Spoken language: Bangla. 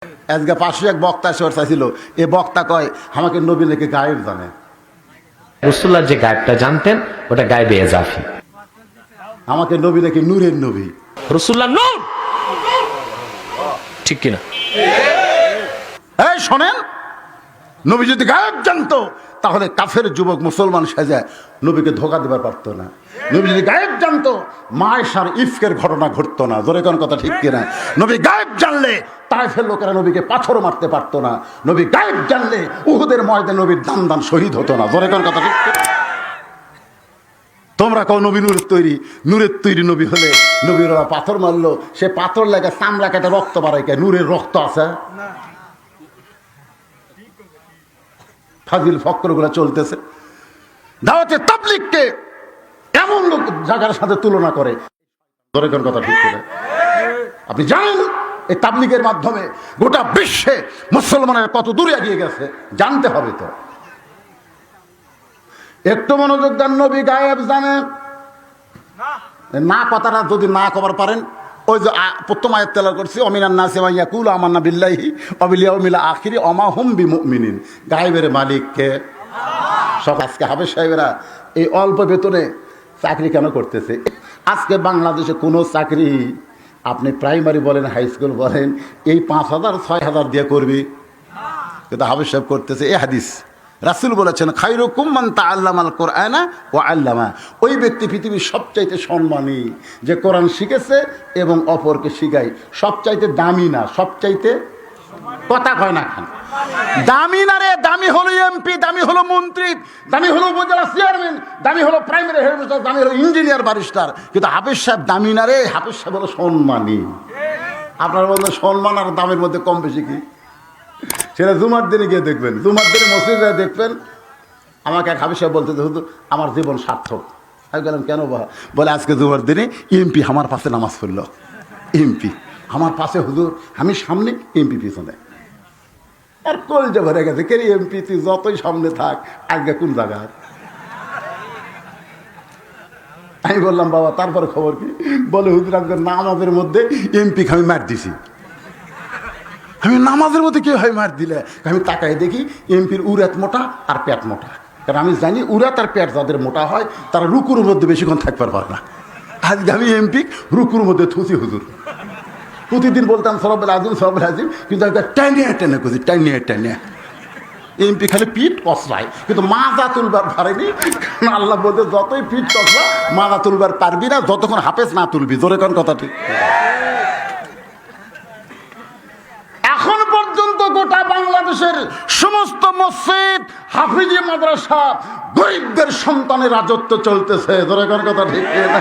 আজকে পাশে এক বক্তা এসে চাইছিল, এ বক্তা কয় আমাকে নবী নাকি গায়েব জানে। রাসূলুল্লাহ যে গায়েবটা জানতেন ওটা গায়েবে এজাফি। আমাকে নবী নাকি নূরের নবী। রাসূলুল্লাহ নূর, ঠিক কিনা? এই শোনেন, নবী যদি গায়েব জানতো তাহলে কাফের যুবক মুসলমান সাজায় নবীকে ধোকা দেবার পারতো না। নবী যদি গায়েব জানতো মায়েশার ইফকের ঘটনা ঘটতো না। জোরে কোন কথা ঠিক কিনা? নবী গায়েব জানলে তায়েফের লোকেরা নবীকে পাথর মারতে পারতো না। নবী গায়েব জানলে উহুদের ময়দানে নবীর দান দান শহীদ হতো না। জোরে কোন কথা ঠিক কিনা? তোমরা কও নবী নূরের তৈরি, নূরের তৈরি নবী হলে নবীর ওরা পাথর মারলো, সে পাথর লেগে চামড়া কেটে রক্ত বাড়ায়, কে নূরের রক্ত আছে? ফাজিল ফক্রগুলো চলতেছে। দাওয়াতে তাবলীগকে এমন লোক জায়গার সাথে তুলনা করে, ধরে কোন কথা ঠিক করে? আপনি জানেন এই তাবলীগের মাধ্যমে গোটা বিশ্বে মুসলমানের কত দূরে এগিয়ে গেছে, জানতে হবে তো। একটু মনোযোগ দেন। নবী গায়েব জানে না কথাটা যদি না কবার পারেন, ওই যে প্রথম আয়াত তেলাওয়াত করছি, অমিনান নাসি মান ইয়াকুলু আমান্না বিল্লাহি ওয়া বিল ইয়াউমিল আখির ওয়া মা হুম বিমুমিনিন। গায়েবের মালিক কে? সব। আজকে হাফেজ সাহেবেরা এই অল্প বেতনে চাকরি কেন করতেছে? আজকে বাংলাদেশে কোনো চাকরি আপনি প্রাইমারি বলেন, হাই স্কুল বলেন, এই 5,000 6,000 দিয়ে করবি, কিন্তু হাফেজ সাহেব করতেছে। এই হাদিস রাসূল বলেছেন, খায়রুকুম মান তাআল্লামাল কুরআনা ওয়া আল্লামা। ওই ব্যক্তি পৃথিবীর সবচাইতে সম্মানী যে কোরআন শিখেছে এবং অপরকে শিখায়। সবচাইতে দামি না, সবচাইতে কথা কয় না খান দামি না রে। দামি হলো এমপি, দামি হলো মন্ত্রী, দামি হলো উপজেলা চেয়ারম্যান, দামি হলো প্রাইমারি হেডমাস্টার, দামি হলো ইঞ্জিনিয়ার ব্যারিস্টার, কিন্তু হাফেজ সাহেব দামি না রে। হাফেজ সাহেব হলো সম্মানী। আপনার বলবেন সম্মান আর দামের মধ্যে কম বেশি কি? সেটা জুমার দিনে গিয়ে দেখবেন, জুমার দিনে মসজিদে দেখবেন। আমাকে এক হাফেজ সাহেব বলতে হুজুর আমার জীবন সার্থক। আমি গেলাম কেন? বলে আজকে জুমার দিনে এমপি আমার পাশে নামাজ পড়লো। এমপি আমার পাশে হুজুর, আমি সামনে, এমপি পিছনে। আর কলজা ভরে গেছে, কে এমপি তুই যতই সামনে থাক, আগে কোন জায়গায়? আমি বললাম বাবা তারপরে খবর কি? বলে হুজুর আজকে নামাজের মধ্যে এমপি আমি মার দিছি। আমি নামাজের মধ্যে কেউ হয় মার দিলে? আমি তাকাই দেখি এমপির উরাত মোটা আর পেট মোটা। কারণ আমি জানি উরাত আর পেট যাদের মোটা হয় তারা রুকুর মধ্যে বেশিক্ষণ থাকতে পারে না। আজকে আমি এমপি রুকুর মধ্যে থুসি হুজুর। প্রতিদিন বলতাম সরবেল আজিম, সরবেল আজিম, কিন্তু একটা টাইনিয়া টেনে করছি, টাইনিয়া টাইনিয়া। এমপি খালি পিঠ কষলায়, কিন্তু মাজা তুলবার পারেনি। কারণ আল্লাহ বলতে যতই পিঠ কষলা মাজা তুলবার পারবি না যতক্ষণ হাফেজ না তুলবি। জোরে কোন কথা ঠিক? এখন পর্যন্ত গোটা বাংলাদেশের সমস্ত মসজিদ, হাফিজি মাদ্রাসা, গরিবদের সন্তানের রাজত্ব চলতেছে। জোরে কোন কথা ঠিক না?